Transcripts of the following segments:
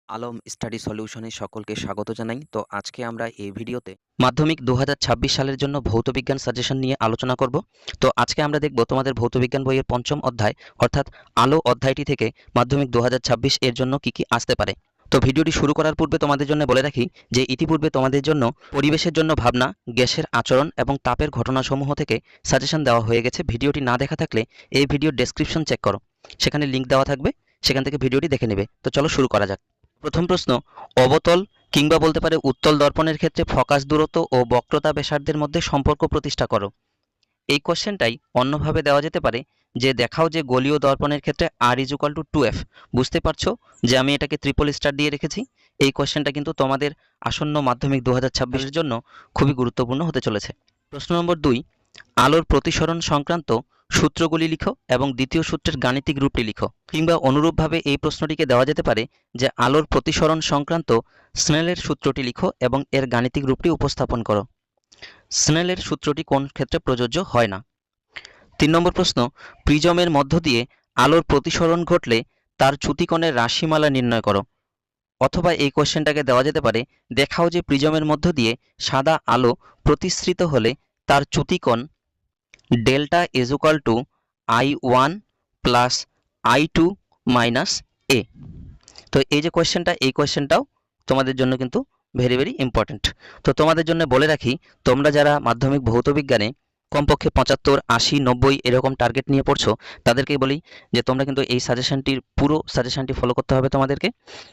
Alam study সলিউশনে সকলকে স্বাগত জানাই। তো আজকে আমরা এই ভিডিওতে মাধ্যমিক 2026 সালের জন্য ভৌতবিজ্ঞান সাজেশন নিয়ে আলোচনা করব। তো আজকে আমরা দেখব তোমাদের ভৌতবিজ্ঞান বইয়ের পঞ্চম অধ্যায় অর্থাৎ আলো অধ্যায়টি থেকে মাধ্যমিক 2026 এর জন্য কি কি আসতে পারে। তো ভিডিওটি শুরু করার পূর্বে তোমাদের জন্য বলে রাখি যে ইতিপূর্বে তোমাদের জন্য পরিবেশের জন্য ভাবনা, গ্যাসের আচরণ এবং তাপের ঘটনাসমূহ থেকে সাজেশন দেওয়া হয়ে গেছে। ভিডিওটি না দেখা থাকলে এই ভিডিওর ডেসক্রিপশন চেক করো, সেখানে লিঙ্ক দেওয়া থাকবে, সেখান থেকে ভিডিওটি দেখে নেবে। তো চলো শুরু করা যাক। প্রথম প্রশ্ন, অবতল কিংবা বলতে পারে উত্তল দর্পণের ক্ষেত্রে ফোকাস দূরত্ব ও বক্রতা ব্যাসার্ধের মধ্যে সম্পর্ক প্রতিষ্ঠা করো। এই কোশ্চেনটাই অন্যভাবে দেওয়া যেতে পারে যে দেখাও যে গোলীয় দর্পণের ক্ষেত্রে R=2f। বুঝতে পারছো যে আমি এটাকে ট্রিপল স্টার দিয়ে রেখেছি। এই কোশ্চেনটা কিন্তু তোমাদের আসন্ন মাধ্যমিক 2026 এর জন্য খুবই গুরুত্বপূর্ণ হতে চলেছে। প্রশ্ন নম্বর 2, আলোর প্রতিসরণ সংক্রান্ত সূত্রগুলি লিখো এবং দ্বিতীয় সূত্রের গাণিতিক রূপটি লিখো। কিংবা অনুরূপভাবে এই প্রশ্নটিকে দেওয়া যেতে পারে যে আলোর প্রতিসরণ সংক্রান্ত স্নেলের সূত্রটি লিখো এবং এর গাণিতিক রূপটি উপস্থাপন করো। স্নেলের সূত্রটি কোন ক্ষেত্রে প্রযোজ্য হয় না। 3 নম্বর প্রশ্ন, প্রিজমের মধ্য দিয়ে আলোর প্রতিসরণ ঘটলে তার চ্যুতিকোণের রাশিমালা নির্ণয় করো। অথবা এই কোশ্চেনটাকে দেওয়া যেতে পারে দেখাও যে প্রিজমের মধ্য দিয়ে সাদা আলো প্রতিসৃত হলে তার চ্যুতিকোণ delta = I1 plus I2 minus A. তো এই যে কোয়েশ্চেনটা, এই কোয়েশ্চেনটাও তোমাদের জন্য কিন্তু ভেরি ভেরি ইম্পর্টেন্ট। তো তোমাদের জন্য বলে রাখি, তোমরা যারা মাধ্যমিক ভৌতবিজ্ঞানে কমপক্ষে 75, 80, 90 এরকম টার্গেট নিয়ে পড়ছো, তাদেরকেই বলি যে তোমরা কিন্তু এই সাজেশনটির পুরো সাজেশনটি ফলো করতে হবে তোমাদেরকে।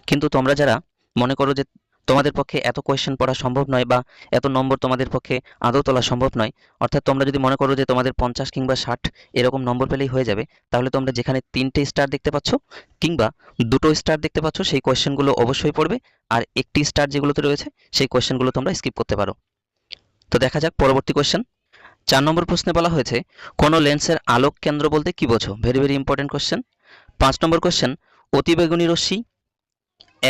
কিন্তু তোমরা যারা মনে করো যে তোমাদের পক্ষে এত কোয়েশ্চেন পড়া সম্ভব নয় বা এত নম্বর তোমাদের পক্ষে আদৌ তোলা সম্ভব নয়, অর্থাৎ তোমরা যদি মনে করো যে তোমাদের 50 কিংবা 60 এরকম নম্বর পেলেই হয়ে যাবে, তাহলে তোমরা যেখানে 3টে স্টার দেখতে পাচ্ছ কিংবা 2টো স্টার দেখতে পাচ্ছ সেই কোয়েশ্চেনগুলো অবশ্যই পড়বে, আর একটি স্টার যেগুলোতে রয়েছে সেই কোয়েশ্চেনগুলো তোমরা স্কিপ করতে পারো। তো দেখা যাক পরবর্তী কোয়েশ্চেন। 4 নম্বর প্রশ্নে বলা হয়েছে কোনো লেন্সের আলোক কেন্দ্র বলতে কি বোঝো। Very very important question. 5 নম্বর কোয়েশ্চেন, অতিবেগুনি রশ্মি,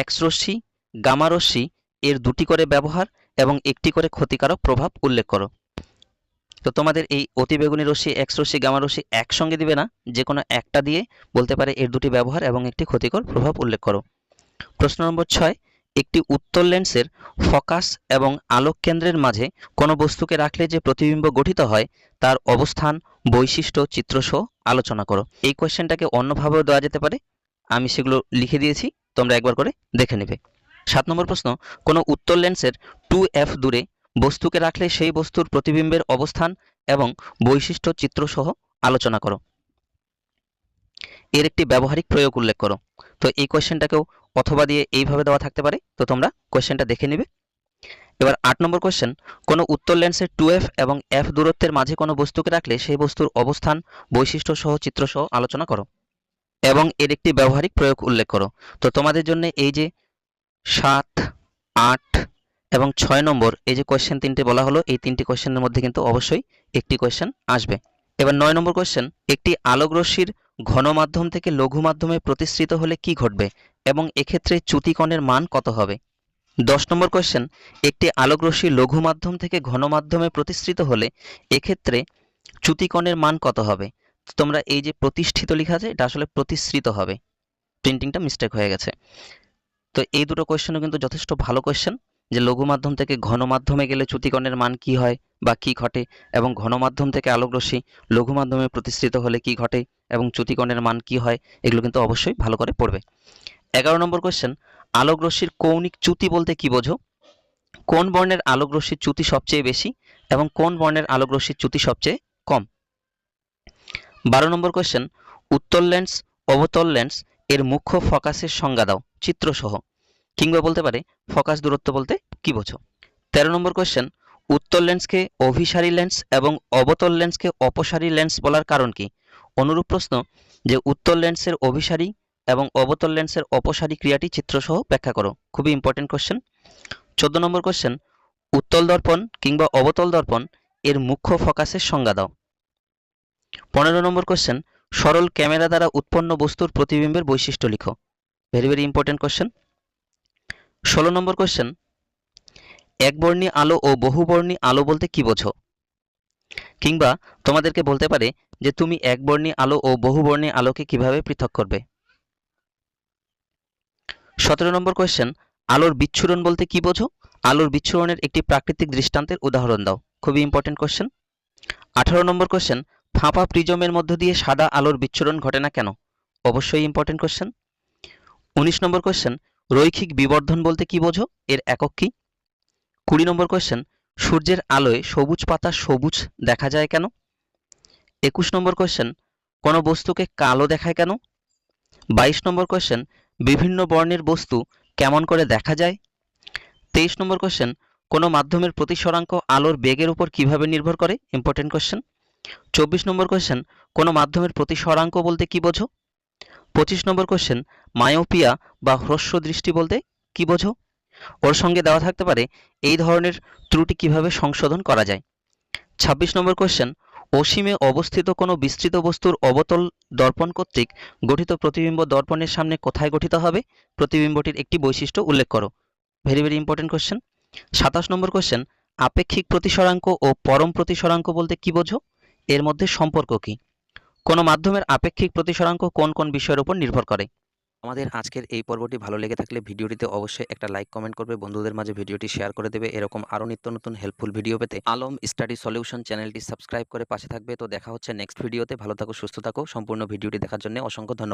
এক্স রশ্মি, গামা রশ্মি এর 2টি করে ব্যবহার এবং একটি করে ক্ষতিকারক প্রভাব উল্লেখ করো। তো তোমাদের এই অতিবেগুনি রশ্মি, এক্স রশ্মি, গামা রশ্মি একসঙ্গে দিবে না, যে কোনো একটা দিয়ে বলতে পারে এর 2টি ব্যবহার এবং একটি ক্ষতিকর প্রভাব উল্লেখ করো। প্রশ্ন নম্বর 6, একটি উত্তল লেন্সের ফোকাস এবং আলোক কেন্দ্রের মাঝে কোনো বস্তুকে রাখলে যে প্রতিবিম্ব গঠিত হয় তার অবস্থান, বৈশিষ্ট্য, চিত্রসহ আলোচনা করো। এই কোয়েশ্চেনটাকে অন্যভাবেও দেওয়া যেতে পারে, আমি সেগুলো লিখে দিয়েছি, তোমরা একবার করে দেখে নেবে। 7 নম্বর প্রশ্ন, কোনো উত্তল লেন্সের 2f দূরে বস্তুকে রাখলে সেই বস্তুর প্রতিবিম্বের অবস্থান এবং বৈশিষ্ট্য, চিত্রসহ আলোচনা করো। এর একটি ব্যবহারিক প্রয়োগ উল্লেখ করো। তো এই কোয়েশ্চেনটাকেও অথবা দিয়ে এইভাবে দেওয়া থাকতে পারে, তো তোমরা কোয়েশ্চেনটা দেখে নিবে। এবার 8 নম্বর কোয়েশ্চেন, কোনো উত্তল লেন্সের 2f এবং f দূরত্বের মাঝে কোনো বস্তুকে রাখলে সেই বস্তুর অবস্থান, বৈশিষ্ট্য সহ চিত্রসহ আলোচনা করো এবং এর একটি ব্যবহারিক প্রয়োগ উল্লেখ করো। তো তোমাদের জন্য এই যে 7, 8 এবং 6 নম্বর এই যে কোয়েশ্চেন 3টে বলা হলো, এই 3টি কোয়েশ্চেনের মধ্যে কিন্তু অবশ্যই একটি কোয়েশ্চেন আসবে। এবার 9 নম্বর কোয়েশ্চেন, একটি আলোক রশ্মির ঘন মাধ্যম থেকে লঘু মাধ্যমে প্রতিসৃত হলে কি ঘটবে এবং এক্ষেত্রে চ্যুতিকোণের মান কত হবে। 10 নম্বর কোয়েশ্চেন, একটি আলোক রশ্মি লঘু মাধ্যম থেকে ঘন মাধ্যমে প্রতিসৃত হলে এক্ষেত্রে চ্যুতিকোণের মান কত হবে। তো তোমরা এই যে প্রতিষ্ঠিত লেখা আছে, এটা আসলে প্রতিসৃত হবে, প্রিন্টিংটা মিস্টেক হয়ে গেছে। তো এই দুটো কোয়েশ্চেনও কিন্তু যথেষ্ট ভালো কোয়েশ্চেন, যে লঘু মাধ্যম থেকে ঘন মাধ্যমে গেলে চ্যুতিকোণের মান কি হয় বা কি ঘটে, এবং ঘন মাধ্যম থেকে আলোক রশ্মি লঘু মাধ্যমে প্রতিসৃত হলে কি ঘটে এবং চ্যুতিকোণের মান কি হয়, এগুলো কিন্তু অবশ্যই ভালো করে পড়বে। 11 নম্বর কোয়েশ্চেন, আলোক রশ্মির কৌণিক চ্যুতি বলতে কি বোঝো। কোন বর্ণের আলোক রশ্মির চ্যুতি সবচেয়ে বেশি এবং কোন বর্ণের আলোক রশ্মির চ্যুতি সবচেয়ে কম। 12 নম্বর কোয়েশ্চেন, উত্তল লেন্স, অবতল লেন্স এর মুখ্য ফোকাসের সংজ্ঞা দাও চিত্রসহ, কিংবা বলতে পারে ফোকাস দূরত্ব বলতে কি বোঝো। 13 নম্বর কোয়েশ্চেন, উত্তল লেন্সকে অভিসারী লেন্স এবং অবতল লেন্সকে অপসারী লেন্স বলার কারণ কি। অনুরূপ প্রশ্ন, যে উত্তল লেন্সের অভিসারী এবং অবতল লেন্সের অপসারী ক্রিয়াটি চিত্রসহ ব্যাখ্যা করো। খুবই ইম্পর্টেন্ট কোয়েশ্চেন। 14 নম্বর কোয়েশ্চেন, উত্তল দর্পণ কিংবা অবতল দর্পণ এর মুখ্য ফোকাসের সংজ্ঞা দাও। 15 নম্বর কোয়েশ্চেন, সরল ক্যামেরা দ্বারা উৎপন্ন বস্তুর প্রতিবিম্বের বৈশিষ্ট্য লিখো। Very very important question. 16 নম্বর কোয়েশ্চেন, একবর্ণী আলো ও বহুবর্ণী আলো বলতে কি বোঝো, কিংবা তোমাদেরকে বলতে পারে যে তুমি একবর্ণী আলো ও বহুবর্ণী আলোকে কিভাবে পৃথক করবে। 17 নম্বর কোয়েশ্চেন, আলোর বিচ্ছুরণ বলতে কি বোঝো? আলোর বিচ্ছুরণের একটি প্রাকৃতিক দৃষ্টান্তের উদাহরণ দাও। খুবই ইম্পর্টেন্ট কোয়েশ্চেন। 18 নম্বর কোয়েশ্চেন, ফাঁপা প্রিজমের মধ্য দিয়ে সাদা আলোর বিচ্ছুরণ ঘটে না কেন? অবশ্যই ইম্পর্টেন্ট কোয়েশ্চেন। 19 নম্বর কোয়েশ্চেন, রৈখিক বিবর্ধন বলতে কি বোঝো? এর একক কি? 20 নম্বর কোয়েশ্চেন, সূর্যের আলোয় সবুজ পাতা সবুজ দেখা যায় কেন? 21 নম্বর কোয়েশ্চেন, কোনো বস্তুকে কালো দেখায় কেন? 22 নম্বর কোয়েশ্চেন, বিভিন্ন বর্ণের বস্তু কেমন করে দেখা যায়? 23 নম্বর কোয়েশ্চেন, কোনো মাধ্যমের প্রতিসরাঙ্ক আলোর বেগের উপর কিভাবে নির্ভর করে? Important question. 24 নম্বর কোয়েশ্চেন, কোনো মাধ্যমের প্রতিসরাঙ্ক বলতে কি বোঝো? 25 নম্বর কোয়েশ্চেন, মায়োপিয়া বা হ্রস্ব দৃষ্টি বলতে কি বোঝো? ওর সঙ্গে দেওয়া থাকতে পারে এই ধরনের ত্রুটি কিভাবে সংশোধন করা যায়। 26 নম্বর কোয়েশ্চেন, অসীমে অবস্থিত কোনো বিস্তৃত বস্তুর অবতল দর্পণ কর্তৃক গঠিত প্রতিবিম্ব দর্পণের সামনে কোথায় গঠিত হবে? প্রতিবিম্বটির একটি বৈশিষ্ট্য উল্লেখ করো। Very very important question. 27 নম্বর কোয়েশ্চেন, আপেক্ষিক প্রতিসরাঙ্ক ও পরম প্রতিসরাঙ্ক বলতে কি বোঝো? এর মধ্যে সম্পর্ক কি? কোনো মাধ্যমের আপেক্ষিক প্রতিসরাঙ্ক কোন কোন বিষয়ের উপর নির্ভর করে? আমাদের আজকের এই পর্বটি ভালো লেগে থাকলে ভিডিওটিতে অবশ্যই একটা লাইক কমেন্ট করবে, বন্ধুদের মাঝে ভিডিওটি শেয়ার করে দেবে। এরকম আরও নিত্য নতুন হেল্পফুল ভিডিও পেতে আলম স্টাডি সলিউশন চ্যানেলটি সাবস্ক্রাইব করে পাশে থাকবে। তো দেখা হচ্ছে নেক্সট ভিডিওতে। ভালো থাকো, সুস্থ থাকো। সম্পূর্ণ ভিডিওটি দেখার জন্য অসংখ্য ধন্যবাদ।